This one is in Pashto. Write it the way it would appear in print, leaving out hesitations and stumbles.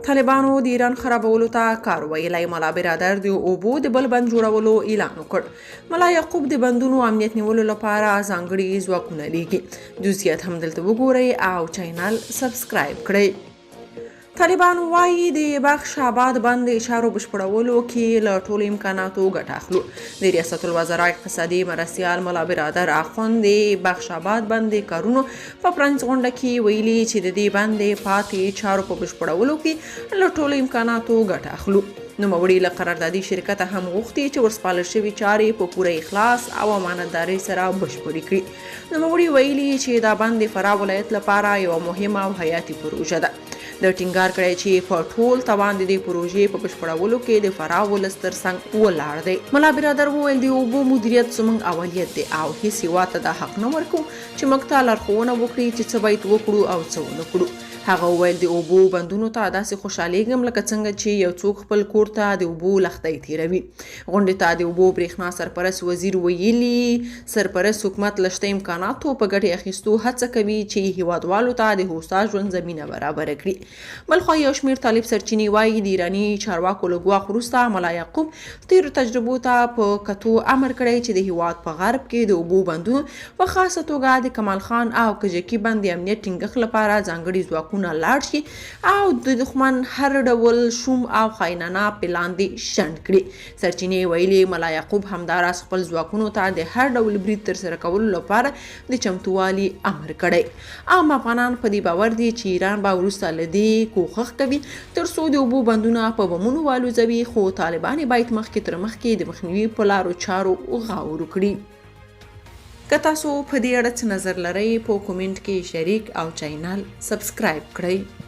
طالبانو د ایران خرابولو ته کار ویلی. ملا برادر د اوبو د بل بند جوړولو اعلان وکړ. ملا یعقوب د بندونو امنیت نیولو لپاره ځانګړي ځواکونه لیږي. جزئیات هم دلته وګورئ او چینل سبسکرایب کړئ. طالبان وایي د بخش آباد بند چارو بشپړولو کې له ټولو امکاناتو ګټه اخلو. د ریاست الوزرا اقتصادي مرستیال ملا برادر اخوند د بخش آباد بند کارونو په پرانیست غونډه کې ویلي چې د دې بند پاتې چارو په بشپړولو کې له ټولو امکاناتو ګټه اخلو. نوموړي له قراردادي شرکته هم غوښتي چې ورسپارل شوي چارې په پوره اخلاص او امانتدارۍ سره بشپړې کړي. نوموړي ویلي چې دا بند د فراه ولایت لپاره یوه مهمه او حیاتي پروژه ده. د ټینګار کړی چې په ټول توان د دې پروژې په بشپړولو کې د فراه ولس تر څنګ ولاړ دی. ملا برادر وویل د اوبو مدیریت زموږ اولویت دی او هیڅ هیواد ته دا حق نه ورکوو چې موږ ته لارښوونه وکړي چې څه باید وکړو او څه ونه کړو. هغه وویل د اوبو بندونو ته داسې خوشحالیږم لکه څنګه چې یو څوک خپل کور ته د اوبو لښتۍ تیروي. غونډې ته د اوبو برېښنا سرپرست وزیر ویلي سرپرست حکومت له شته امکاناتو په ګټې اخیستو هڅه کوي چې هیوادوالو ته د هوسا ژوند زمینه برابره کړي. بلخوا یو شمېر طالب سرچینې وایي د ایراني چارواکو له ګواښ وروسته ملا یعقوب تیرو تجربو ته په کتو امر کړی چې د هیواد په غرب کې د اوبو بندونو په خاصه توګه د کمال خان او کجکي بند د امنیت ټینګښت لپاره ځانګړي ځواکونه لاړ شي او د دښمن هر ډول شوم او خاینانه پلان دې شنډ کړي. سرچینې ویلي ملا یعقوب همداراز خپل ځواکونو ته د هر ډول برید ترسره کولو لپاره د چمتووالي امر کړی. عام افغانان په دې باور دي چې ایران به وروسته له دې کوښښ کوي تر څو د اوبو بندونه په بمونو والوځوي، خو طالبان باید مخکې تر مخکې د مخنیوي په لارو چارو غور وکړي. که تاسو په دې اړه څه نظر لرئ په کومنټ کې شریک او چینل سبسکرایب کړئ.